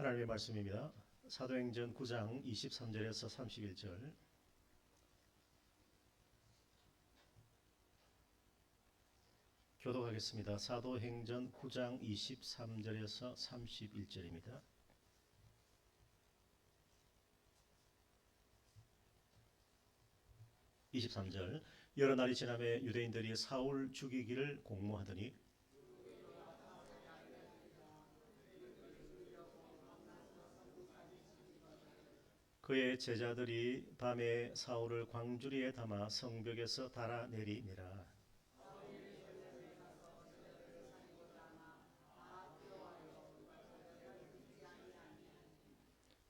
하나님의 말씀입니다. 사도행전 9장 23절에서 31절. 교독하겠습니다. 사도행전 9장 23절에서 31절입니다. (23절) 여러 날이 지나매 유대인들이 사울 죽이기를 공모하더니 그의 제자들이 밤에 사울을 광주리에 담아 성벽에서 달아내리니라.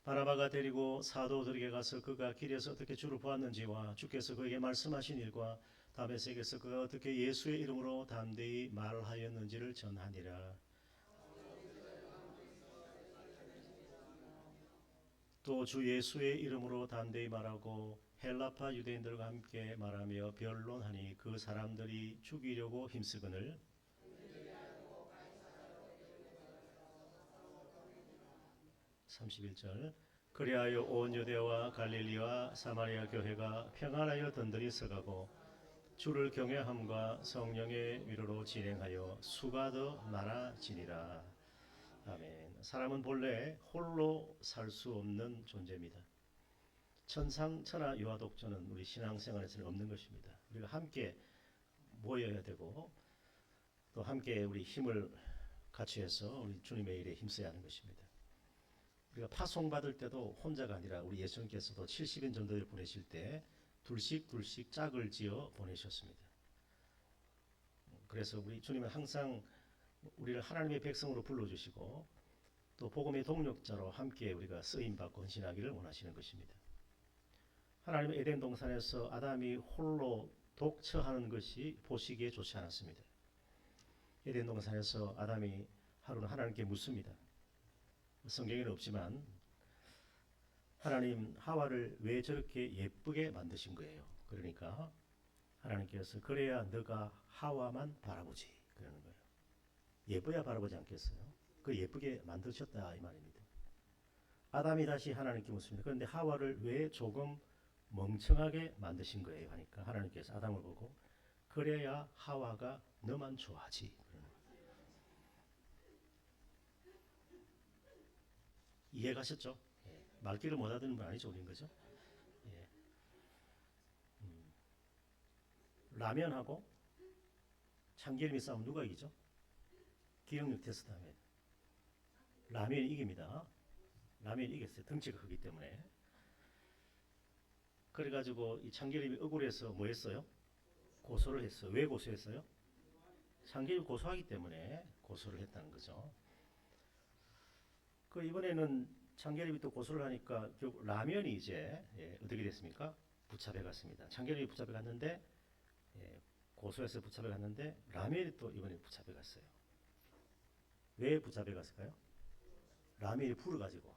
바나바가 데리고 사도들에게 가서 그가 길에서 어떻게 주를 보았는지와 주께서 그에게 말씀하신 일과 다메섹에서 그가 어떻게 예수의 이름으로 담대히 말하였는지를 전하니라. 또 주 예수의 이름으로 담대히 말하고 헬라파 유대인들과 함께 말하며 변론하니 그 사람들이 죽이려고 힘쓰거늘 31절 그리하여 온 유대와 갈릴리와 사마리아 교회가 평안하여 든든히 서가고 주를 경외함과 성령의 위로로 진행하여 수가 더 많아지니라. 아멘. 사람은 본래 홀로 살 수 없는 존재입니다. 천상천하 유아독존은 우리 신앙생활에서는 없는 것입니다. 우리가 함께 모여야 되고 또 함께 우리 힘을 같이 해서 우리 주님의 일에 힘써야 하는 것입니다. 우리가 파송받을 때도 혼자가 아니라 우리 예수님께서도 70인 전도를 보내실 때 둘씩 짝을 지어 보내셨습니다. 그래서 우리 주님은 항상 우리를 하나님의 백성으로 불러주시고 또 복음의 동력자로 함께 우리가 쓰임받고 헌신하기를 원하시는 것입니다. 하나님은 에덴 동산에서 아담이 홀로 독처하는 것이 보시기에 좋지 않았습니다. 에덴 동산에서 아담이 하루는 하나님께 묻습니다. 성경에는 없지만 하나님 하와를 왜 저렇게 예쁘게 만드신 거예요. 그러니까 하나님께서 그래야 너가 하와만 바라보지 그러는 거예요. 예뻐야 바라보지 않겠어요? 그 예쁘게 만드셨다 이 말입니다. 아담이 다시 하나님께 묻습니다. 그런데 하와를 왜 조금 멍청하게 만드신 거예요 하니까 하나님께서 아담을 보고 그래야 하와가 너만 좋아하지. 이해가셨죠? 예. 말귀를 못 알아듣는 분 아니죠, 우린 거죠? 예. 라면하고 참기름이 싸우면 누가 이기죠? 기억력 테스트 하면 라면이 이깁니다. 라면이 이겼어요. 덩치가 크기 때문에. 그래가지고 이 참기름이 억울해서 뭐 했어요? 고소를 했어요. 왜 고소했어요? 참기름이 고소하기 때문에 고소를 했다는 거죠. 그 이번에는 참기름이 또 고소를 하니까 결국 라면이 이제 어떻게 됐습니까? 붙잡혀 갔습니다. 참기름이 붙잡혀 갔는데 고소해서 붙잡혀 갔는데 라면이 또 이번에 붙잡혀 갔어요. 왜 붙잡혀 갔을까요? 라면이 불어가지고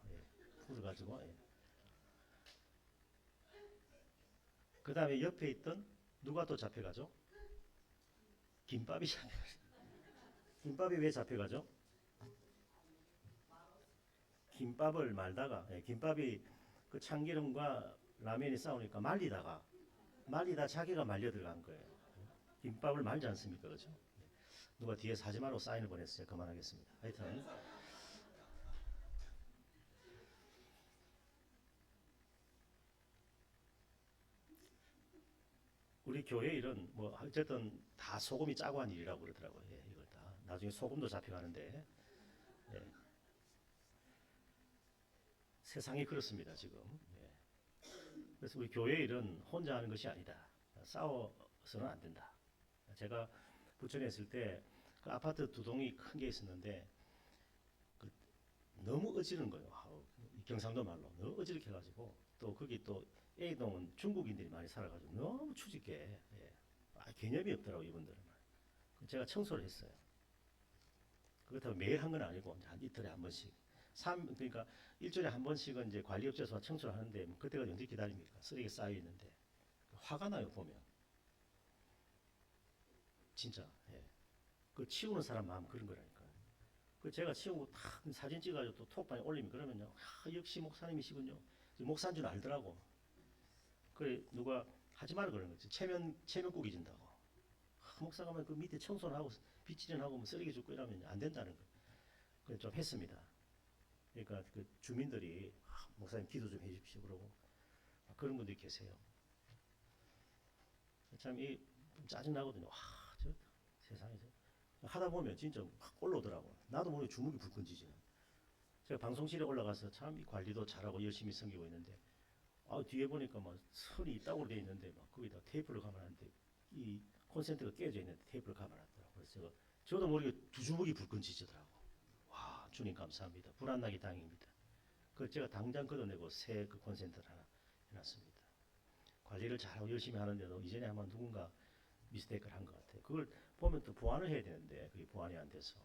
그 다음에 옆에 있던 누가 또 잡혀가죠? 김밥이 잡혀가죠. 김밥이 왜 잡혀가죠? 김밥을 말다가 김밥이 그 참기름과 라면이 싸우니까 말리다 자기가 말려 들어간 거예요. 김밥을 말지 않습니까? 그렇죠? 누가 뒤에서 하지 말라고 사인을 보냈어요. 그만하겠습니다. 하여튼 우리 교회 일은 뭐 어쨌든 다 소금이 짜고 한 일이라고 그러더라고요. 이걸 다 나중에 소금도 잡혀가는데 세상이 그렇습니다 지금. 그래서 우리 교회 일은 혼자 하는 것이 아니다. 싸워서는 안 된다. 제가 부천에 있을 때 그 아파트 두 동이 큰 게 있었는데 그 너무 어지른 거예요. 경상도 말로 너무 어지럽게 해가지고 또 거기 또 A동은 중국인들이 많이 살아가지고 너무 추직해. 개념이 없더라고 이분들은. 제가 청소를 했어요. 그렇다고 매일 한 건 아니고 한 이틀에 한 번씩. 그러니까 일주일에 한 번씩은 이제 관리업체에서 청소를 하는데 그때가 언제 기다립니까? 쓰레기 쌓여 있는데 화가 나요 보면. 진짜. 그 치우는 사람 마음 그런 거라니까. 그 제가 치우고 탁 사진 찍어가지고 또 톡방에 올리면 그러면요, 역시 목사님이시군요. 목사인 줄 알더라고. 그래 누가 하지 말라 그러는 거지. 체면국이 진다고. 목사가 그 밑에 청소는 하고 빗질은 하고 뭐 쓰레기 줍고 이러면 안 된다는 거. 그래서 좀 했습니다. 그러니까 그 주민들이 목사님 기도 좀 해주십시오 그러고 그런 분들이 계세요. 참 이 짜증 나거든요. 저 세상에서 하다 보면 진짜 확 올라오더라고. 나도 모르게 주먹이 불끈지지. 제가 방송실에 올라가서 참 이 관리도 잘하고 열심히 섬기고 있는데 뒤에 보니까 막 선이 있다고 돼 있는데 막 거기다 테이프를 감아놨는데 이 콘센트가 깨져 있는데 테이프를 감아놨더라고. 그래서 저도 모르게 두 주먹이 불끈지더라고. 와 주님 감사합니다. 불안나기 다행입니다. 그 제가 당장 걷어내고 새 그 콘센트를 하나 해놨습니다. 관리를 잘하고 열심히 하는데도 이전에 아마 누군가 미스테이크를 한 것 같아요. 그걸 보면 또 보완을 해야 되는데 그게 보완이 안 돼서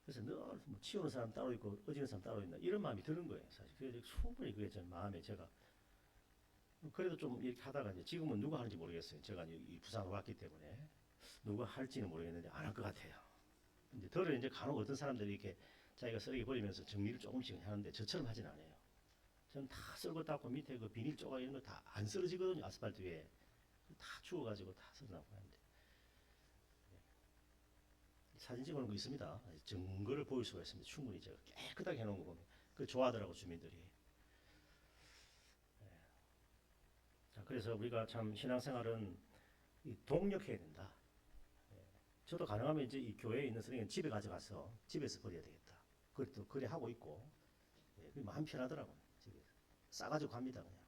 그래서 늘뭐 치우는 사람 따로 있고 어지는 사람 따로 있나 이런 마음이 드는 거예요. 사실 그래서 충분히 그게 제 마음에 제가 그래도 좀 이렇게 하다가 이제 지금은 누가 하는지 모르겠어요. 제가 이 부산으로 왔기 때문에 누가 할지는 모르겠는데 안 할 것 같아요. 이제 덜은 이제 간혹 어떤 사람들이 이렇게 자기가 쓰레기 버리면서 정리를 조금씩 하는데 저처럼 하진 않아요. 저는 다 썰고 닦고 밑에 그 비닐 조각 이런 거 다 안 쓰러지거든요. 아스팔트 위에 다 주워가지고 다 써놓고 하는데 사진 찍어놓은 거 있습니다. 증거를 보일 수가 있습니다. 충분히 제가 깨끗하게 해놓은 거 보면 그 좋아하더라고 주민들이. 자, 그래서 우리가 참 신앙생활은 동력해야 된다. 저도 가능하면 이제 이 교회에 있는 쓰레기는 집에 가져가서 집에서 버려야 되겠다. 그것도 그래 하고 있고, 그게 마음 편하더라고요. 집에서 싸가지고 갑니다 그냥.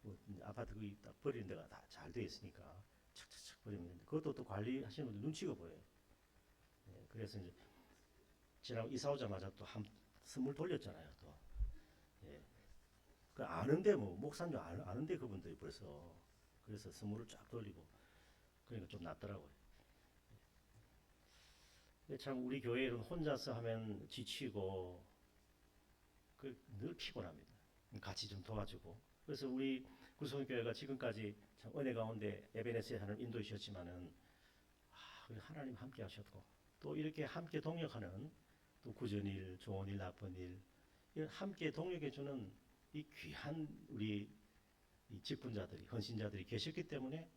뭐 아파트 거기 딱 버리는 데가 다 잘 되어 있으니까 착착착 버리면 되는데 그것도 또 관리하시는 분들 눈치가 보여요. 그래서 이제 지난 이사 오자마자 또 한 선물 돌렸잖아요. 또 그 아는데 뭐 목사인 줄 아는데 그분들이 벌써 그래서 선물을 쫙 돌리고 그러니까 좀 낫더라고요. 근데 참 우리 교회는 혼자서 하면 지치고 늘 피곤합니다. 같이 좀 도와주고 그래서 우리 구성교회가 지금까지 참 은혜 가운데 에베네스에 하나님 인도해 주셨지만은 하나님 함께 하셨고 또 이렇게 함께 동력하는 또 굳은 일, 좋은 일, 나쁜 일 함께 동력해 주는 이 귀한 우리 이 직분자들이 헌신자들이 계셨기 때문에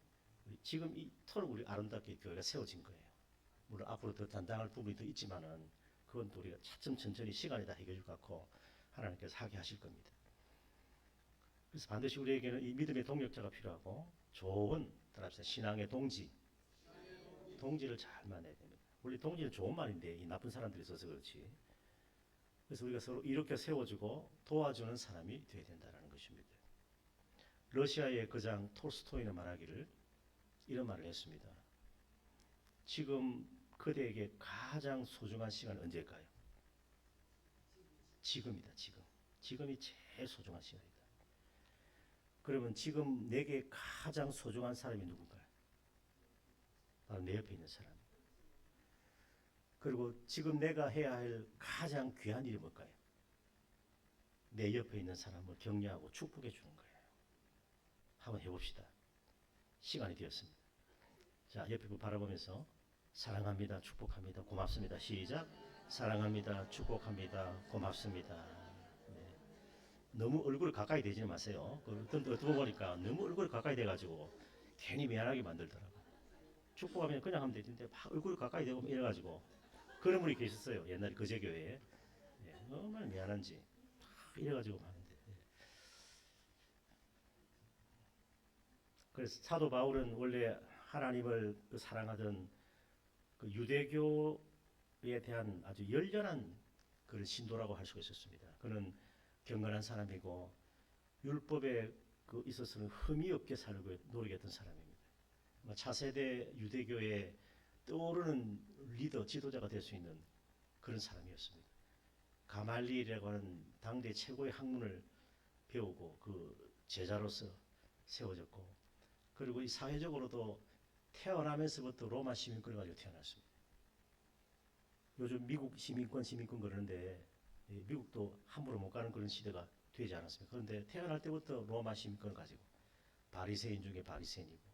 지금 이토록 우리 아름답게 교회가 세워진 거예요. 물론 앞으로 더 단단할 부분이 더 있지만은 그건 또 우리가 차츰 천천히 시간이 다 해결될 것 같고 하나님께서 하게 하실 겁니다. 그래서 반드시 우리에게는 이 믿음의 동력자가 필요하고 좋은 신앙의 동지를 잘 만나야 됩니다. 원래 동지는 좋은 말인데 이 나쁜 사람들이 있어서 그렇지. 그래서 우리가 서로 이렇게 세워주고 도와주는 사람이 되어야 된다는 것입니다. 러시아의 거장 톨스토이는 말하기를 이런 말을 했습니다. 지금 그대에게 가장 소중한 시간은 언제일까요? 지금이다. 지금이 제일 소중한 시간이다. 그러면 지금 내게 가장 소중한 사람이 누군가요? 바로 내 옆에 있는 사람. 그리고 지금 내가 해야 할 가장 귀한 일이 뭘까요? 내 옆에 있는 사람을 격려하고 축복해 주는 거예요. 한번 해봅시다. 시간이 되었습니다. 자, 옆에 바라보면서 사랑합니다. 축복합니다. 고맙습니다. 시작. 사랑합니다. 축복합니다. 고맙습니다. 네. 너무 얼굴 가까이 대지는 마세요. 어떤 보니까 너무 얼굴 가까이 돼가지고 괜히 미안하게 만들더라고. 축복하면 그냥 하면 되는데 막 얼굴 가까이 대고 이래가지고 그런 분이 계셨어요. 옛날에 거제교회에. 얼마나 미안한지 이래가지고 하는데. 그래서 사도 바울은 원래 하나님을 사랑하던 그 유대교에 대한 아주 열렬한 그런 신도라고 할 수가 있었습니다. 그는 경건한 사람이고 율법에 그 있어서는 흠이 없게 살고 노력했던 사람입니다. 차세대 유대교의 떠오르는 리더, 지도자가 될 수 있는 그런 사람이었습니다. 가말리엘이라고 하는 당대 최고의 학문을 배우고 그 제자로서 세워졌고 그리고 이 사회적으로도 태어나면서부터 로마 시민권을 가지고 태어났습니다. 요즘 미국 시민권 그러는데 미국도 함부로 못 가는 그런 시대가 되지 않았습니까? 그런데 태어날 때부터 로마 시민권을 가지고 바리새인 중에 바리새인이고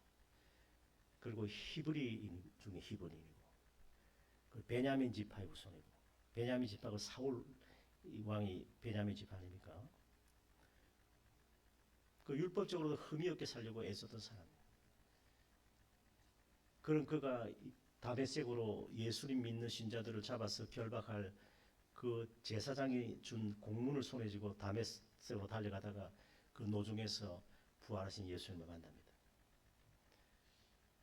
그리고 히브리인 중에 히브리인이고 베냐민 지파의 후손이고 베냐민 집하고 사울 왕이 베냐민 집 아닙니까? 그 율법적으로도 흠이 없게 살려고 애썼던 사람. 그런 그가 다메섹으로 예수님 믿는 신자들을 잡아서 결박할 그 제사장이 준 공문을 손에 쥐고 다메섹으로 달려가다가 그 노중에서 부활하신 예수님을 만납니다.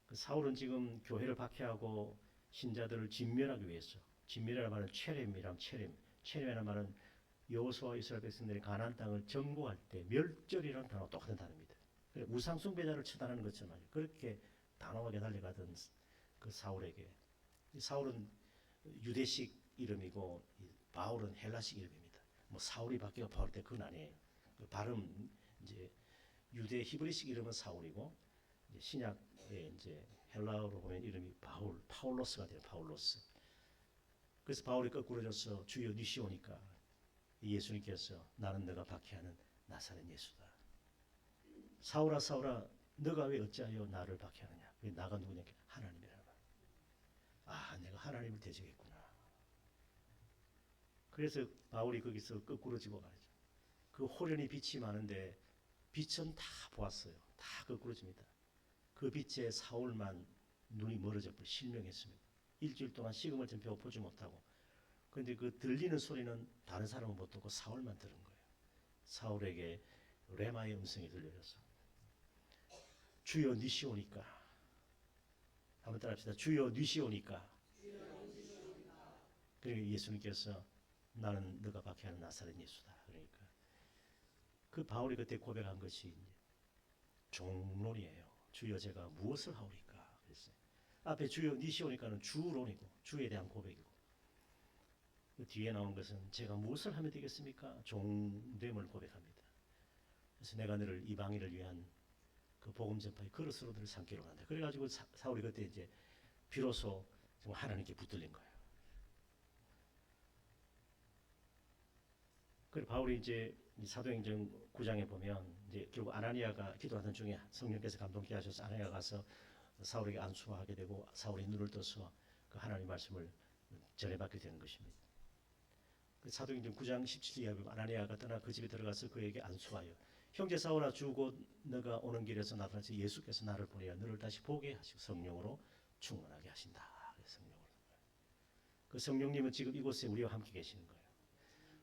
그 사울은 지금 교회를 박해하고 신자들을 진멸하기 위해서, 진멸이라는 말은 체렘이란 체렘이라는 말은 여호수아와 이스라엘 백성들이 가나안 땅을 정복할 때 멸절이라는 단어와 똑같은 단어입니다. 우상 숭배자를 처단하는 것처럼 그렇게 단호하게 달려가던 그 사울에게, 사울은 유대식 이름이고 바울은 헬라식 이름입니다. 뭐 사울이 바뀌고 바울 때 그건 아니에요. 그 발음 이제 유대 히브리식 이름은 사울이고 이제 신약에 이제 헬라어로 보면 이름이 파울로스가 돼요. 파울로스. 그래서 바울이 거꾸로 져서 주여 니시오니까 예수님께서 나는 너가 박해하는 나사렛 예수다. 사울아 사울아 너가 왜 어찌하여 나를 박해하느냐. 나가 누구냐? 하나님이라는 말. 아 내가 하나님을 대적했구나. 그래서 바울이 거기서 거꾸로 집어가죠. 그 호련히 빛이 많은데 빛은 다 보았어요. 다 거꾸로 집니다. 그 빛에 사울만 눈이 멀어져 버려 실명했습니다. 일주일 동안 식음을 좀 배워보지 못하고. 그런데 그 들리는 소리는 다른 사람은 못 듣고 사울만 들은 거예요. 사울에게 레마의 음성이 들려져서 주여 니시오니까 한번 따라합시다. 주여 니시오니까. 그러니까 예수님께서 나는 너가 박해하는 나사렛 예수다. 그러니까 그 바울이 그때 고백한 것이 종론이에요. 주여 제가 무엇을 하오리까 그랬어요. 앞에 주여 니시오니까는 주론이고 주에 대한 고백이고 그 뒤에 나온 것은 제가 무엇을 하면 되겠습니까? 종됨을 고백합니다. 그래서 내가 너를 이방인을 위한 그 복음 전파의 그릇으로 너를 삼기로 한다. 그래가지고 사울이 그때 이제 비로소 하나님께 붙들린 거예요. 그리고 바울이 이제 사도행전 9장에 보면 이제 결국 아나니아가 기도하던 중에 성령께서 감동케 하셔서 아나니아가 가서 사울에게 안수하게 되고 사울이 눈을 떠서 그 하나님 말씀을 전해받게 되는 것입니다. 그 사도행전 9장 17절에 보면 아나니아가 떠나 그 집에 들어가서 그에게 안수하여 형제 사울아 주 곧 너가 오는 길에서 나타나서 예수께서 나를 보내어 너를 다시 보게 하시고 성령으로 충만하게 하신다. 성령으로. 그 성령님은 지금 이곳에 우리와 함께 계시는 거예요.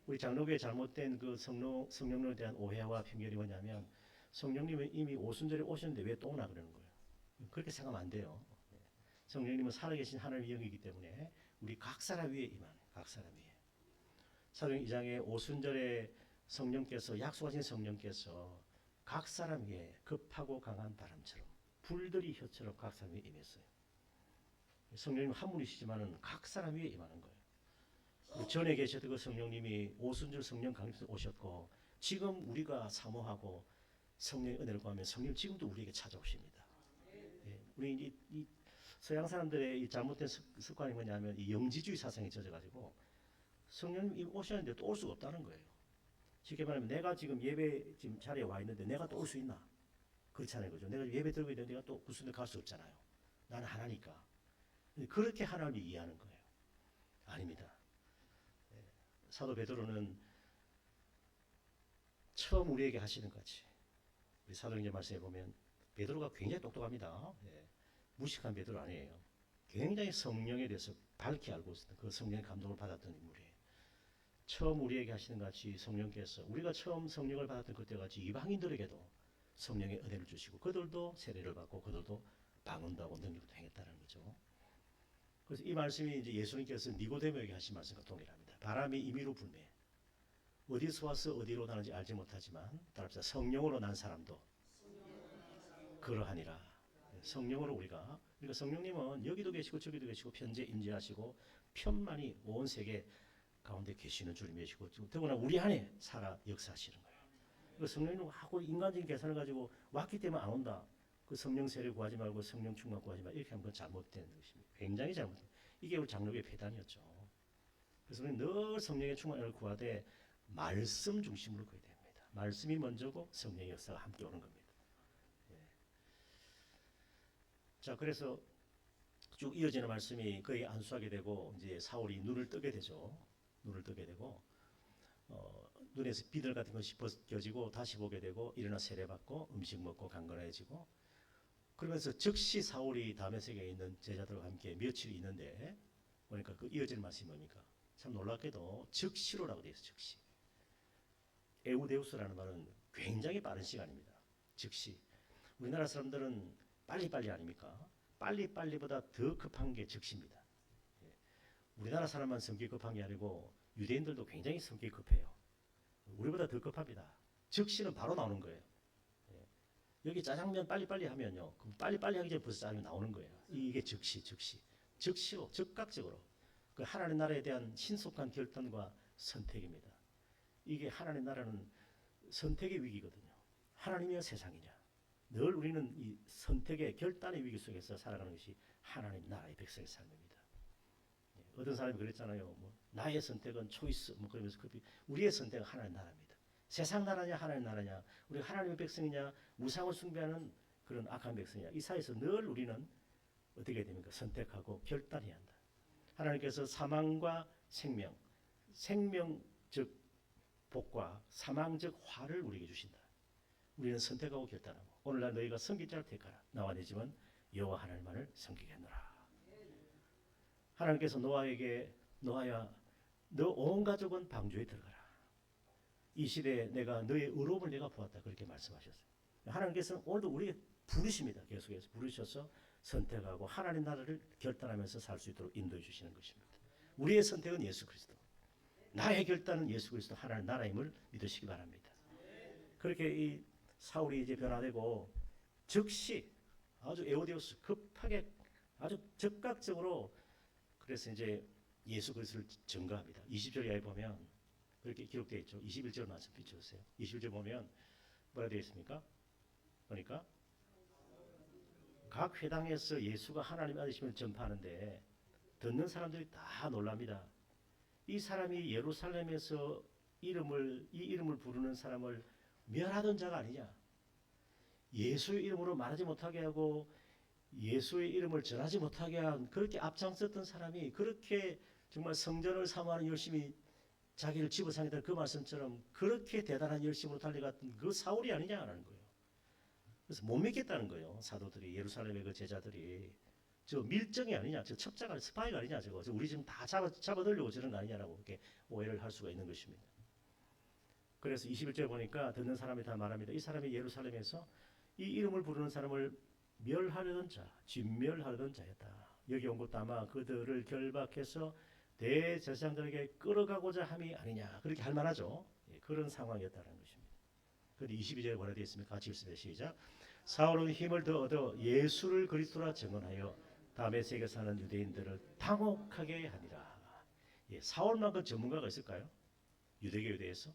우리 장로교의 잘못된 그 성령론에 대한 오해와 편견이 뭐냐면 성령님은 이미 오순절에 오셨는데 왜 또 오나 그러는 거예요. 그렇게 생각하면 안 돼요. 성령님은 살아계신 하나님의 영이기 때문에 우리 각 사람 위에 임하는 각 사람 위에. 사도행 2장에 오순절에 성령께서 약속하신 성령께서 각 사람 위에 급하고 강한 바람처럼 불들이 혀처럼 각 사람 위에 임했어요. 성령님 한 분이시지만은 각 사람 위에 임하는 거예요. 전에 계셨던 그 성령님이 오순절 성령 강림에서 오셨고 지금 우리가 사모하고 성령의 은혜를 구하면 성령 지금도 우리에게 찾아오십니다. 예, 우리 이 서양 사람들의 이 잘못된 습관이 뭐냐면 이 영지주의 사상에 젖어가지고 성령님이 오셨는데 또 올 수가 없다는 거예요. 쉽게 말하면 내가 지금 예배 지금 자리에 와 있는데 내가 또 올 수 있나? 그렇잖아요, 그죠? 내가 예배 들고 있는데 내가 또 무슨 데 갈 수 없잖아요. 나는 하나니까. 그렇게 하나님을 이해하는 거예요. 아닙니다. 사도 베드로는 처음 우리에게 하시는 것 같이 우리 사도행전 말씀에 보면 베드로가 굉장히 똑똑합니다. 무식한 베드로 아니에요. 굉장히 성령에 대해서 밝게 알고 있었던 그 성령의 감동을 받았던 인물이에요. 처음 우리에게 하시는 것 같이 성령께서 우리가 처음 성령을 받았던 그때 같이 이방인들에게도 성령의 은혜를 주시고 그들도 세례를 받고 그들도 방언도 하고 능력도 행했다는 거죠. 그래서 이 말씀이 이제 예수님께서 니고데모에게 하신 말씀과 동일합니다. 바람이 임의로 불매. 어디서 와서 어디로 가는지 알지 못하지만 따라서 성령으로 난 사람도 그러하니라. 성령으로 우리가 그러니까 성령님은 여기도 계시고 저기도 계시고 편재 임재하시고 편만이 온 세계 가운데 계시는 주님이시고 더구나 우리 안에 살아 역사하시는 거예요. 그 성령님 하고 인간적인 계산을 가지고 왔기 때문에 안 온다. 그 성령 세례 구하지 말고 성령 충만 구하지 말 이렇게 하면 그건 잘못된 것입니다. 굉장히 잘못된. 이게 우리 장로교의 폐단이었죠. 그래서 우리는 늘 성령의 충만을 구하되 말씀 중심으로 구해야 됩니다. 말씀이 먼저고 성령의 역사가 함께 오는 겁니다. 예. 자, 그래서 쭉 이어지는 말씀이 그에게 안수하게 되고 이제 사울이 눈을 뜨게 되죠. 눈을 뜨게 되고 눈에서 비늘 같은 것이 벗겨지고 다시 보게 되고 일어나 세례받고 음식 먹고 강건해지고 그러면서 즉시 사울이 다메섹에 있는 제자들과 함께 며칠 있는데 보니까 그 이어지는 말씀이 뭡니까? 참 놀랍게도 즉시로라고 되어 있어요. 즉시. 에우데우스라는 말은 굉장히 빠른 시간입니다. 즉시. 우리나라 사람들은 빨리빨리 아닙니까? 빨리빨리보다 더 급한 게 즉시입니다. 우리나라 사람만 성격이 급한 게 아니고 유대인들도 굉장히 성격이 급해요. 우리보다 더 급합니다. 즉시는 바로 나오는 거예요. 여기 짜장면 빨리빨리 하면요. 그럼 빨리빨리 하기 전에 벌써 짜장면 나오는 거예요. 이게 즉시로, 즉각적으로. 그 하나님 나라에 대한 신속한 결단과 선택입니다. 이게 하나님 나라는 선택의 위기거든요. 하나님이냐 세상이냐. 늘 우리는 이 선택의 결단의 위기 속에서 살아가는 것이 하나님 나라의 백성의 삶입니다. 어떤 사람이 그랬잖아요. 뭐 나의 선택은 초이스 뭐 그러면서 우리의 선택은 하나님 나라입니다. 세상 나라냐 하나님 나라냐 우리 하나님의 백성이냐 우상을 숭배하는 그런 악한 백성이냐 이 사이에서 늘 우리는 어떻게 됩니까? 선택하고 결단해야 한다. 하나님께서 사망과 생명 즉 복과 사망 즉 화를 우리에게 주신다. 우리는 선택하고 결단하고 오늘날 너희가 섬길 자를 택하라. 나와 내 집은 여호와 하나님만을 섬기게 하노라. 하나님께서 노아에게 노아야 너 온 가족은 방주에 들어가라. 이 시대에 내가 너의 의로움을 내가 보았다. 그렇게 말씀하셨어요. 하나님께서는 오늘도 우리에게 부르십니다. 계속해서 부르셔서 선택하고 하나님 나라를 결단하면서 살 수 있도록 인도해 주시는 것입니다. 우리의 선택은 예수 그리스도. 나의 결단은 예수 그리스도 하나님 나라임을 믿으시기 바랍니다. 그렇게 이 사울이 이제 변화되고 즉시 아주 에오데우스 급하게 아주 즉각적으로 그래서 이제 예수 그리스도를 증거합니다. 20절 이하에 보면 그렇게 기록되어 있죠. 21절 말씀 비춰주세요. 21절 보면 뭐라 되어 있습니까? 그러니까 각 회당에서 예수가 하나님 아들이심을 전파하는데 듣는 사람들이 다 놀랍니다. 이 사람이 예루살렘에서 이 이름을 부르는 사람을 멸하던 자가 아니냐. 예수의 이름으로 말하지 못하게 하고 예수의 이름을 전하지 못하게 한 그렇게 앞장섰던 사람이 그렇게 정말 성전을 사모하는 열심히 자기를 집어삼겠다는 그 말씀처럼 그렇게 대단한 열심으로 달려갔던 그 사울이 아니냐라는 거예요. 그래서 못 믿겠다는 거예요. 사도들이 예루살렘의 그 제자들이 저 밀정이 아니냐, 저 첩자가 스파이가 아니냐, 저거 우리 지금 다 잡아들려고 저런 거 아니냐라고 그렇게 오해를 할 수가 있는 것입니다. 그래서 21절 보니까 듣는 사람이 다 말합니다. 이 사람이 예루살렘에서 이 이름을 부르는 사람을 멸하려던 자, 진멸하려던 자였다. 여기 온 것도 아마 그들을 결박해서 대제사장들에게 끌어가고자 함이 아니냐. 그렇게 할 만하죠. 그런 상황이었다는 것입니다. 그런데 22절에 뭐라 되어 있습니까? 같이 읽습니다. 시작. 사울은 힘을 더 얻어 예수를 그리스도라 증언하여 다메섹에 사는 유대인들을 당혹하게 하니라. 사울만큼 전문가가 있을까요? 유대교에 대해서?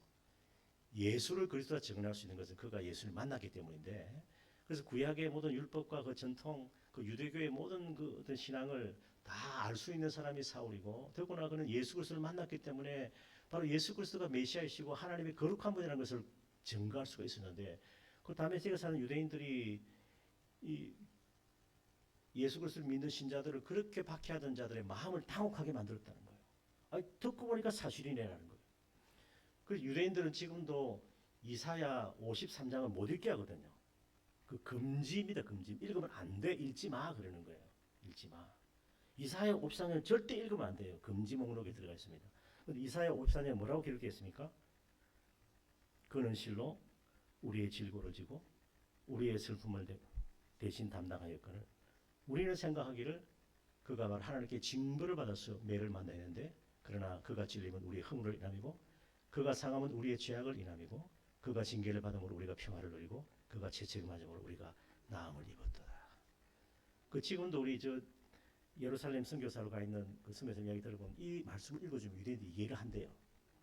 예수를 그리스도라 증언할 수 있는 것은 그가 예수를 만났기 때문인데 그래서 구약의 모든 율법과 그 전통, 그 유대교의 모든 그 어떤 신앙을 다 알 수 있는 사람이 사울이고 더구나 그는 예수 그리스도를 만났기 때문에 바로 예수 그리스도가 메시아이시고 하나님의 거룩한 분이라는 것을 증거할 수가 있었는데 그 다메섹에 사는 유대인들이 이 예수 그리스도를 믿는 신자들을 그렇게 박해하던 자들의 마음을 당혹하게 만들었다는 거예요. 아니, 듣고 보니까 사실이네라는 거예요. 그 유대인들은 지금도 이사야 53장을 못 읽게 하거든요. 그 금지입니다. 금지. 읽으면 안 돼. 읽지 마. 그러는 거예요. 읽지 마. 이사야 54장 절대 읽으면 안 돼요. 금지 목록에 들어가 있습니다. 근데 이사야 54장에 뭐라고 기록되어 있습니까? 그는 실로 우리의 질고를 지고 우리의 슬픔을 대신 담당하였거늘 우리는 생각하기를 그가 말 하나님께 징벌을 받아서 매를 만나는데 그러나 그가 찔림은 우리의 허물을 인함이고 그가 상함은 우리의 죄악을 인함이고 그가 징계를 받음으로 우리가 평화를 누리고 그가 채찍을 맞음으로 우리가 나음을 입었더라. 그 지금도 우리 저 예루살렘 선교사로 가 있는 그 선교사 이야기 들어보면 이 말씀을 읽어주면 유대인들이 이해를 한대요.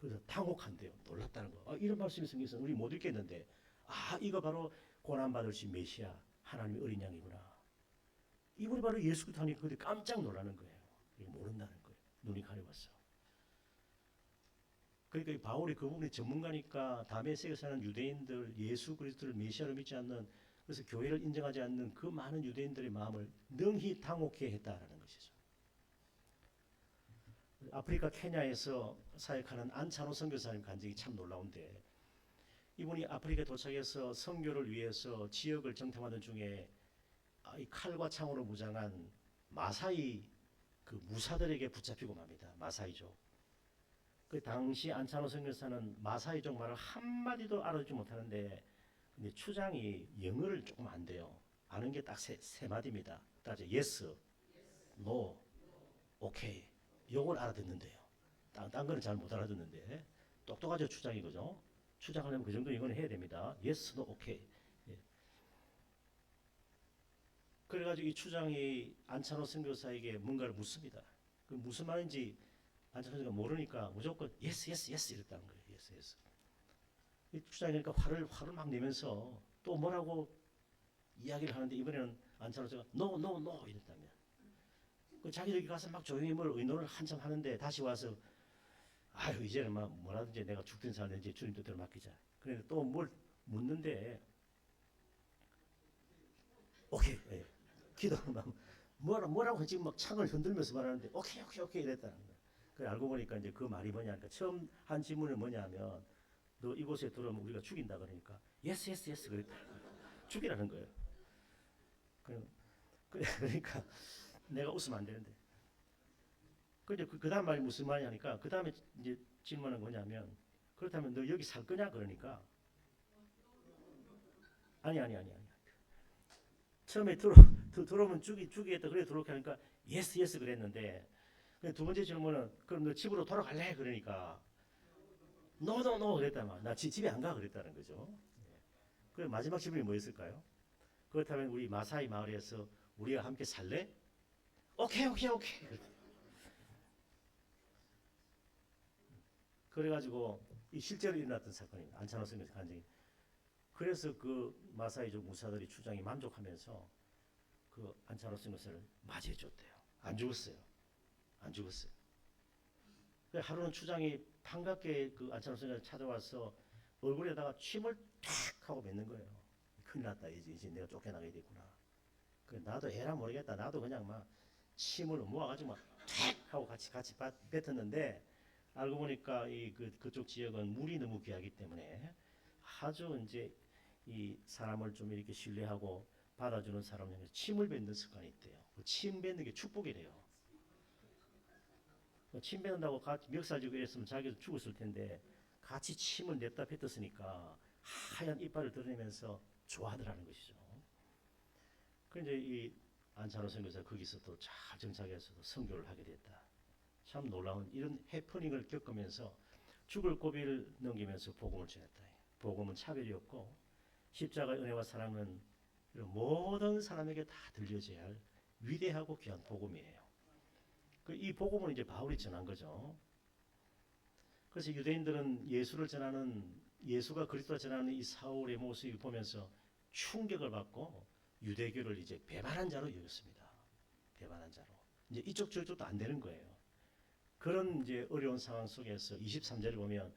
그래서 당혹한대요. 놀랐다는 거. 아, 이런 말씀이 성경에서 우리 못 읽겠는데 아 이거 바로 고난받으신 메시아 하나님의 어린 양이구나. 이분이 바로 예수 그리스도 하니까 그들이 깜짝 놀라는 거예요. 모른다는 거예요. 눈이 가려웠어. 그러니까 바울이 그 부분이 전문가니까 다메섹에 사는 유대인들 예수 그리스도를 메시아로 믿지 않는 그래서 교회를 인정하지 않는 그 많은 유대인들의 마음을 능히 당혹해 했다라는 것이죠. 아프리카 케냐에서 사역하는 안찬호 선교사님 간증이 참 놀라운데 이분이 아프리카에 도착해서 선교를 위해서 지역을 정탐하던 중에 이 칼과 창으로 무장한 마사이 그 무사들에게 붙잡히고 맙니다. 마사이족. 그 당시 안찬호 선교사는 마사이족 말을 한마디도 알아듣지 못하는데 근데 추장이 영어를 조금 안 돼요. 아는 게 딱 세 마디입니다. 따져 yes, no, okay. 요걸 알아듣는데요. 딴 거는 잘 못 알아듣는데 똑똑하죠 추장이 그죠? 추장하려면 그 정도 이거는 해야 됩니다. yes, no, okay. 예. 그래가지고 이 추장이 안찬호 선교사에게 뭔가를 묻습니다. 그 무슨 말인지 안찬호 선교사가 모르니까 무조건 yes, yes, yes 이랬다는 거예요. yes, yes. 이 추장이 그러니까 화를 막 내면서 또 뭐라고 이야기를 하는데 이번에는 안찬호 선교사가 no, no, no 이랬다면 그 자기들이 가서 막 조용히 뭘 의논을 한참 하는데 다시 와서 아유 이제는 막 뭐라든지 내가 죽든 살든지 주님 뜻대로 맡기자. 그래 또 뭘 묻는데 오케이 예. 기도는 막 뭐라고 지금 막 창을 흔들면서 말하는데 오케이 오케이 오케이 이랬다는 거야. 그래 알고 보니까 이제 그 말이 뭐냐니까 처음 한 질문이 뭐냐면 너 이곳에 들어오면 우리가 죽인다 그러니까 예스 예스 예스 그랬다. 죽이라는 거예요. 그러니까 내가 웃으면 안 되는데. 근데 그 다음 말이 무슨 말이 하니까 그 다음에 이제 질문은 뭐냐면 그렇다면 너 여기 살 거냐 그러니까 아니. 처음에 들어오면 죽이겠다 그래 들어오게 하니까 예스 예스 그랬는데 두 번째 질문은 그럼 너 집으로 돌아갈래 그러니까 노노노 그랬다만 나 집에 안 가 그랬다는 거죠. 그 마지막 질문이 뭐였을까요? 그렇다면 우리 마사이 마을에서 우리가 함께 살래? 오케이 오케이 오케이. 그래가지고 이 실제로 일어났던 사건입니다. 안찬호 선교사 간증이. 그래서 그 마사이족 무사들이 추장이 만족하면서 그 안찬호 선교사를 맞이해줬대요. 안 죽었어요. 안 죽었어요. 하루는 추장이 반갑게 그 안찬호 선교사를 찾아와서 얼굴에다가 침을 탁 하고 뱉는 거예요. 큰일 났다. 이제 내가 쫓겨나게 됐구나. 나도 에라 모르겠다. 나도 그냥 막 침을 모아가지고 막 탁 하고 같이 뱉었는데 알고 보니까 그쪽 지역은 물이 너무 귀하기 때문에 아주 이제 이 사람을 좀 이렇게 신뢰하고 받아주는 사람에게 침을 뱉는 습관이 있대요. 침 뱉는 게 축복이래요. 침 뱉는다고 같이 멱살 쥐고 이랬으면 자기도 죽었을 텐데 같이 침을 냈다 뱉었으니까 하얀 이빨을 드러내면서 좋아하더라는 것이죠. 그런데 이 안찬호 선교사 거기서 또 잘 정착해서 선교를 하게 됐다. 참 놀라운 이런 해프닝을 겪으면서 죽을 고비를 넘기면서 복음을 전했다. 복음은 차별이 없고 십자가의 은혜와 사랑은 모든 사람에게 다 들려져야 할 위대하고 귀한 복음이에요. 이 복음을 이제 바울이 전한 거죠. 그래서 유대인들은 예수가 그리스도라 전하는 이 사울의 모습을 보면서 충격을 받고 유대교를 이제 배반한 자로 여겼습니다. 배반한 자로. 이제 이쪽 저쪽도 안 되는 거예요. 그런 이제 어려운 상황 속에서 23절을 보면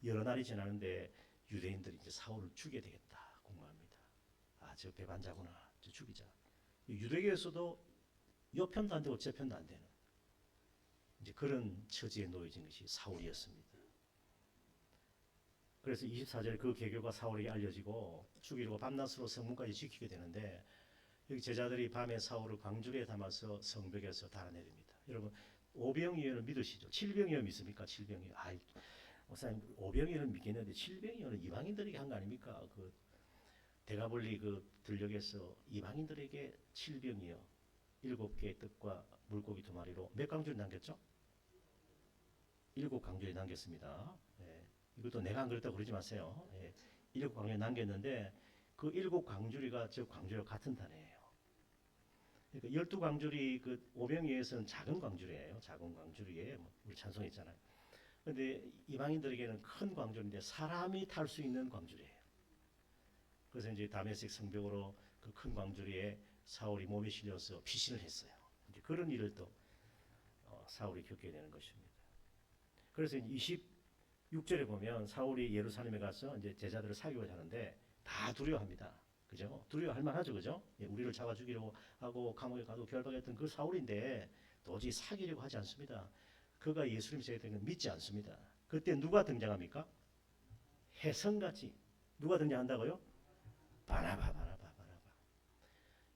여러 날이 지나는데 유대인들이 이제 사울을 죽여야 되겠다 공감합니다. 저 배반자구나. 저 죽이자. 유대교에서도 요 편도 안 되고 저 편도 안 되는 이제 그런 처지에 놓여진 것이 사울이었습니다. 그래서 24절 그 계교가 사울에게 알려지고 죽이려고 밤낮으로 성문까지 지키게 되는데 여기 제자들이 밤에 사울을 광주리에 담아서 성벽에서 달아내립니다. 여러분 오병이어를 믿으시죠? 칠병이어 믿습니까? 칠병이어. 목사님 오병이어는 믿겠는데 칠병이어는 이방인들에게 한 거 아닙니까? 그 대가볼리 그 들녘에서 이방인들에게 칠병이어 7개의 떡과 물고기 2마리로 몇 강주를 남겼죠? 7강주에 남겼습니다. 예. 이것도 내가 안 그랬다고 그러지 마세요. 예. 7강주에 남겼는데 그 7강주리가 저 광주리와 같은 단어예요. 그러니까 12광주리 그 오병이어에서는 작은 광주리예요. 작은 광주리에 우리 찬송했잖아요. 그런데 이방인들에게는 큰 광주리인데 사람이 탈 수 있는 광주리예요. 그래서 이제 다메섹 성벽으로 그 큰 광주리에 사울이 몸에 실려서 피신을 했어요. 이제 그런 일을 또 사울이 겪게 되는 것입니다. 그래서 26절에 보면 사울이 예루살렘에 가서 이제 제자들을 사귀고자 하는데 다 두려워합니다. 그죠? 두려워할 만하죠, 그죠? 예, 우리를 잡아 죽이려고 하고 감옥에 가도 결박했던 그 사울인데 도저히 사귀려고 하지 않습니다. 그가 예수님 제자들은 믿지 않습니다. 그때 누가 등장합니까? 혜성같이 누가 등장한다고요? 바나바.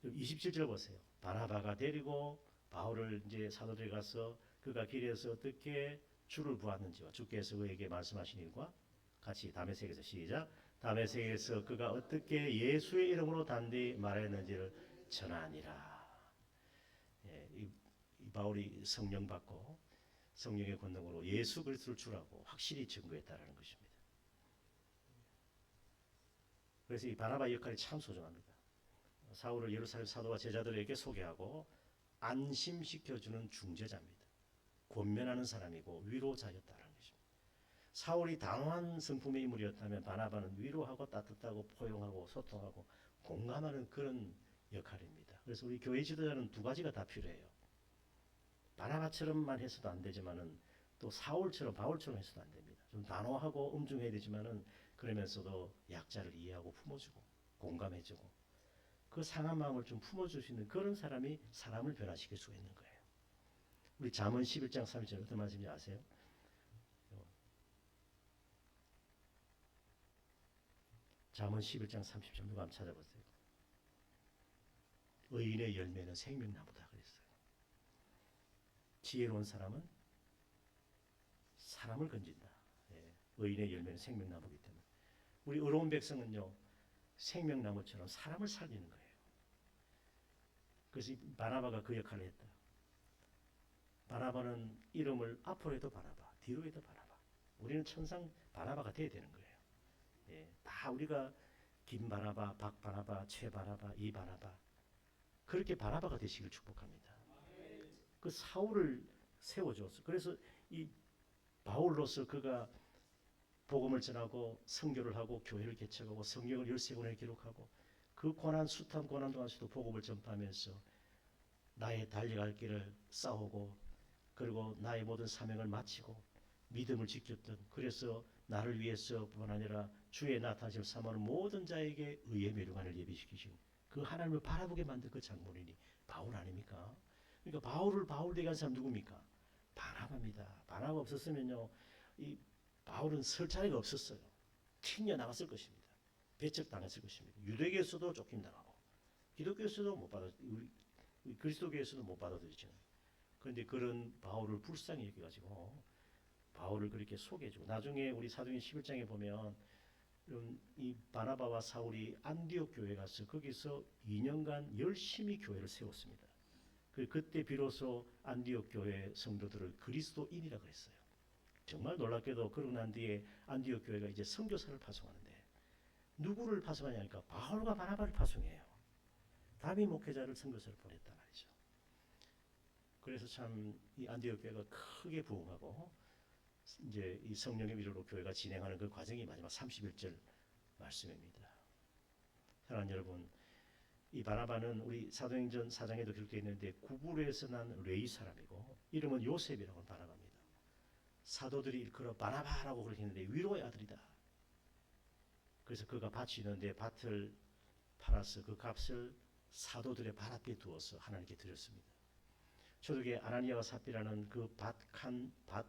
27절 보세요. 바나바가 데리고 바울을 이제 사도들에 가서 그가 길에서 어떻게 주를 보았는지와 주께서 그에게 말씀하신 일과 같이 다메섹에서 시작. 다메섹에서 그가 어떻게 예수의 이름으로 단디 말했는지를 전하니라. 예, 이 바울이 성령 받고 성령의 권능으로 예수 그리스도를 주라고 확실히 증거했다라는 것입니다. 그래서 이 바나바의 역할이 참 소중합니다. 사울을 예루살렘 사도와 제자들에게 소개하고 안심시켜주는 중재자입니다. 권면하는 사람이고 위로자였다는 것입니다. 사울이 당황한 성품의 인물이었다면 바나바는 위로하고 따뜻하고 포용하고 소통하고 공감하는 그런 역할입니다. 그래서 우리 교회 지도자는 두 가지가 다 필요해요. 바나바처럼만 해서도 안 되지만은 또 사울처럼 바울처럼 해서도 안 됩니다. 좀 단호하고 엄중해야 되지만은 그러면서도 약자를 이해하고 품어주고 공감해주고 그 상한 마음을 좀 품어줄 수 있는 그런 사람이 사람을 변화시킬 수가 있는 거예요. 우리 잠언 11장 3절 어떤 말씀인지 아세요? 잠언 11장 30절 누가 한번 찾아보세요. 의인의 열매는 생명나무다 그랬어요. 지혜로운 사람은 사람을 건진다. 예, 의인의 열매는 생명나무이기 때문에 우리 의로운 백성은요 생명나무처럼 사람을 살리는 거예요. 그래서 바나바가 그 역할을 했다. 바나바는 이름을 앞으로 해도 바나바, 뒤로 해도 바나바. 우리는 천상 바나바가 돼야 되는 거예요. 예, 다 우리가 김 바나바, 박 바나바, 최 바나바, 이 바나바 그렇게 바나바가 되시길 축복합니다. 그 사울을 세워줬어. 그래서 이 바울로서 그가 복음을 전하고 선교를 하고 교회를 개척하고 성경을 13권을 기록하고 그 고난 숱한 고난 동안에서도 복음을 전파하면서 나의 달려갈 길을 싸우고 그리고 나의 모든 사명을 마치고 믿음을 지켰던 그래서 나를 위해서뿐 아니라 주의 나타나심을 사모하는 모든 자에게 의의 멸류관을 예비시키신 그 하나님을 바라보게 만든 그 장본인이 바울 아닙니까? 그러니까 바울을 바울 되게 한 사람 누굽니까? 바나바입니다. 바나바 없었으면요 이 바울은 설 자리가 없었어요. 튕겨 나갔을 것입니다. 배척당했을 것입니다. 유대교에서도 쫓김당하고 기독교에서도 못 받아 우리 그리스도교에서도 못 받아들이죠. 그런데 그런 바울을 불쌍히 여겨가지고 바울을 그렇게 소개해주고 나중에 우리 사도행 11장에 보면 이 바나바와 사울이 안디옥 교회 가서 거기서 2년간 열심히 교회를 세웠습니다. 그때 비로소 안디옥 교회 성도들을 그리스도인이라 그랬어요. 정말 놀랍게도 그러고 난 뒤에 안디옥 교회가 이제 선교사를 파송하는데 누구를 파송하냐니까 바울과 바나바를 파송해요. 다미 목회자를 선교사를 보냈단 말이죠. 그래서 참 이 안디옥 교회가 크게 부흥하고 이제 이 성령의 위로로 교회가 진행하는 그 과정이 마지막 31절 말씀입니다. 사랑하는 여러분, 이 바나바는 우리 사도행전 4장에도 기록되어 있는데 구부로에서 난 레위 사람이고 이름은 요셉이라고 바나바입니다. 사도들이 일컬어 바나바라고 그러는데 위로의 아들이다. 그래서 그가 밭이 있는데 밭을 팔아서 그 값을 사도들의 발 앞에 두어서 하나님께 드렸습니다. 초대교회 아나니아와 삽비라는 그 밭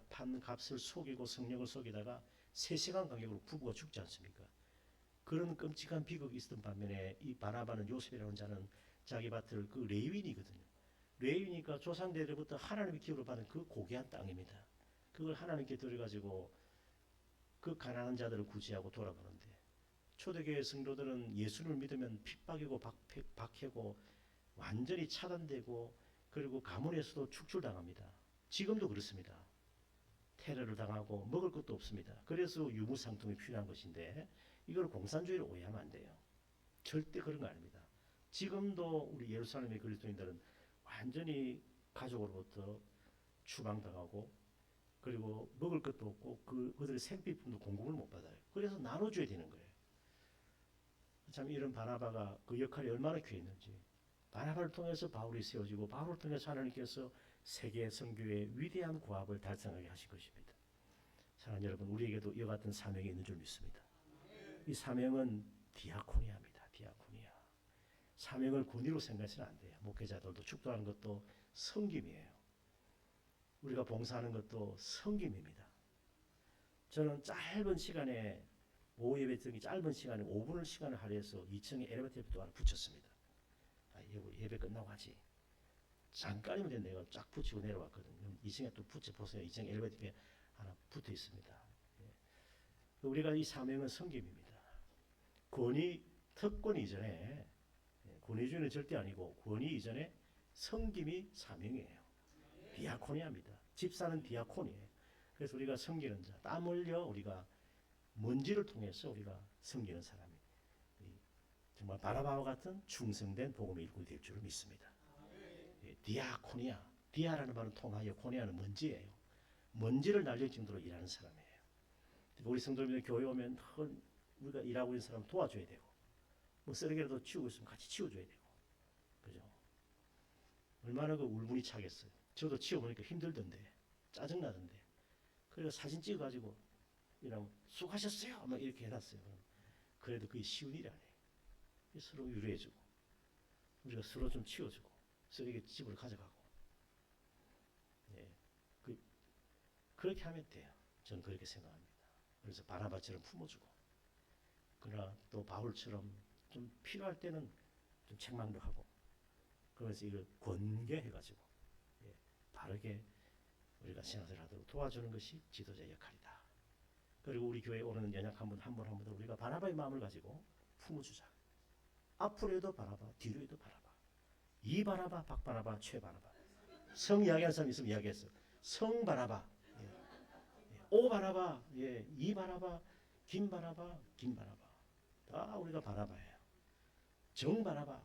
판 값을 속이고 성령을 속이다가 3시간 간격으로 부부가 죽지 않습니까? 그런 끔찍한 비극이 있었던 반면에 이 바나바는 요셉이라는 자는 자기 밭을 그 레위인이거든요. 레위니까 조상들로부터 하나님의 기업을 받은 그 고귀한 땅입니다. 그걸 하나님께 드려가지고 그 가난한 자들을 구제하고 돌아보는데 초대교회 성도들은 예수를 믿으면 핍박이고 박해고 완전히 차단되고 그리고 가문에서도 축출당합니다. 지금도 그렇습니다. 테러를 당하고 먹을 것도 없습니다. 그래서 유무상통이 필요한 것인데 이걸 공산주의로 오해하면 안 돼요. 절대 그런 거 아닙니다. 지금도 우리 예루살렘의 그리스도인들은 완전히 가족으로부터 추방당하고 그리고 먹을 것도 없고 그들의 생필품도 공급을 못 받아요. 그래서 나눠줘야 되는 거예요. 참 이런 바나바가 그 역할이 얼마나 귀했는지 바나바를 통해서 바울이 세워지고 바울을 통해서 하나님께서 세계 선교의 위대한 구합을 달성하게 하신 것입니다. 사랑하는 여러분, 우리에게도 이와 같은 사명이 있는 줄 믿습니다. 이 사명은 디아코니아입니다. 디아코니아. 사명을 권위로 생각해서는 안 돼요. 목회자들도 축도하는 것도 섬김이에요. 우리가 봉사하는 것도 섬김입니다. 저는 짧은 시간에 오후 예배 드리기 짧은 시간에 5분을 시간을 할애해서 2층에 엘리베이터 또 하나 붙였습니다. 예배 끝나고 하지. 잠깐이면 된 내가 쫙 붙이고 내려왔거든요. 2층에 또 붙여 보세요. 2층 엘리베이터 하나 붙어 있습니다. 우리가 이 사명은 섬김입니다. 권위, 특권 이전에 권위주의는 절대 아니고 권위 이전에 섬김이 사명이에요. 디아코니아입니다. 집사는 디아코니에요. 그래서 우리가 섬기는 자, 땀 흘려 우리가 먼지를 통해서 우리가 섬기는 사람이 정말 바나바와 같은 충성된 복음의 일꾼이 될 줄을 믿습니다. 디아코니아, 디아라는 말은 통하여 코니아는 먼지예요. 먼지를 날릴 정도로 일하는 사람이에요. 우리 성도님들 교회 오면 우리가 일하고 있는 사람 도와줘야 되고, 뭐 쓰레기라도 치우고 있으면 같이 치워줘야 되고, 그죠? 얼마나 그 울분이 차겠어요. 저도 치워보니까 힘들던데, 짜증나던데. 그래서 사진 찍어가지고 이러면 수고하셨어요, 막 이렇게 해놨어요. 그래도 그게 쉬운 일이 아니에요. 서로 위로해주고, 우리가 서로 좀 치워주고, 쓰레기 집으로 가져가고, 그렇게 하면 돼요. 저는 그렇게 생각합니다. 그래서 바나바처럼 품어주고, 그러나 또 바울처럼 좀 필요할 때는 좀 책망도 하고, 그래서 이걸 권계해가지고 바르게 우리가 신앙생활을 하도록 도와주는 것이 지도자의 역할이다. 그리고 우리 교회에 오는 연약 한 분 한 분 한 분들 우리가 바나바의 마음을 가지고 품어주자. 앞으로 해도 바나바, 뒤로 해도 바나바. 이 바나바, 박 바나바, 최 바나바. 성 이야기하는 사람 있으면 이야기했어. 성 바나바, 오 바나바, 이 바나바, 김 바나바, 김 바나바. 다 우리가 바나바예요. 정 바나바,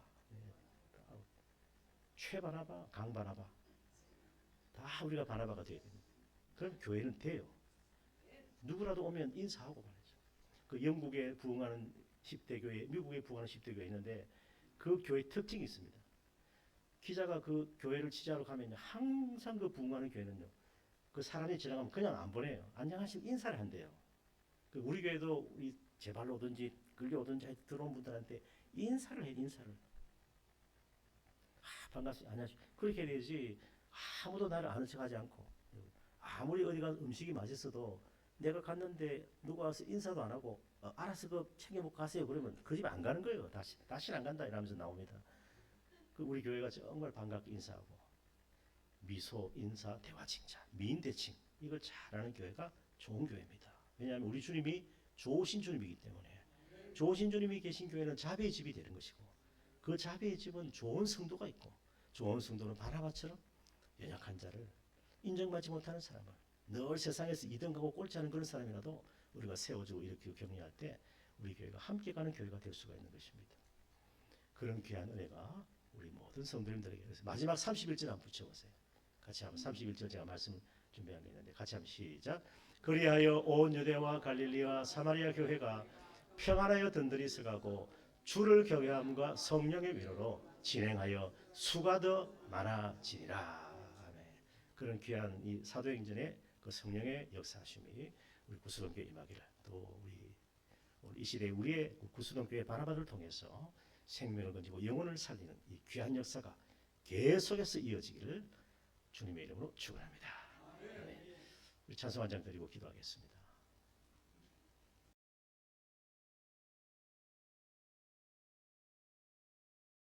최 바나바, 강 바나바. 다 우리가 바나바가 돼야 됩니다. 그럼 교회는 돼요. 누구라도 오면 인사하고 말이죠. 그 영국에 부흥하는 10대 교회, 미국에 부흥하는 10대 교회 있는데 그 교회 특징이 있습니다. 기자가 그 교회를 취재하러 가면 항상 그 부흥하는 교회는요. 그 사람이 지나가면 그냥 안 보내요. 안녕하시면 인사를 한대요. 그 우리 교회도 우리 제발로 오든지 끌려오든지 들어온 분들한테 인사를 해, 인사를. 반갑습니다. 안녕하십니까. 그렇게 해야 되지. 아무도 나를 아는 척하지 않고 아무리 어디가 음식이 맛있어도 내가 갔는데 누가 와서 인사도 안 하고 알아서 그 챙겨먹고 가세요. 그러면 그 집 안 가는 거예요. 다시는 안 간다 이러면서 나옵니다. 그 우리 교회가 정말 반갑게 인사하고 미소, 인사, 대화, 칭찬, 미인 대칭 이걸 잘하는 교회가 좋은 교회입니다. 왜냐하면 우리 주님이 좋으신 주님이기 때문에 좋으신 주님이 계신 교회는 자비의 집이 되는 것이고 그 자비의 집은 좋은 성도가 있고 좋은 성도는 바나바처럼 연약한 자를 인정받지 못하는 사람을 늘 세상에서 2등하고 꼴찌하는 그런 사람이라도 우리가 세워주고 이렇게 격려할 때 우리 교회가 함께 가는 교회가 될 수가 있는 것입니다. 그런 귀한 은혜가 우리 모든 성도님들에게 마지막 31절 한번 붙여보세요. 같이 한번 31절 제가 말씀 준비한 게 있는데 같이 한번 시작. 그리하여 온 유대와 갈릴리와 사마리아 교회가 평안하여 든든히 서가고 주를 경외함과 성령의 위로로 진행하여 수가 더 많아지리라. 아멘. 그런 귀한 이 사도행전의 그 성령의 역사하심이 우리 구수동교회 임하기를 또 우리 이 시대에 우리의 구수동교회 바나바를 통해서 생명을 건지고 영혼을 살리는 이 귀한 역사가 계속해서 이어지기를 주님의 이름으로 축원합니다. 우리 찬송 한 장 드리고 기도하겠습니다.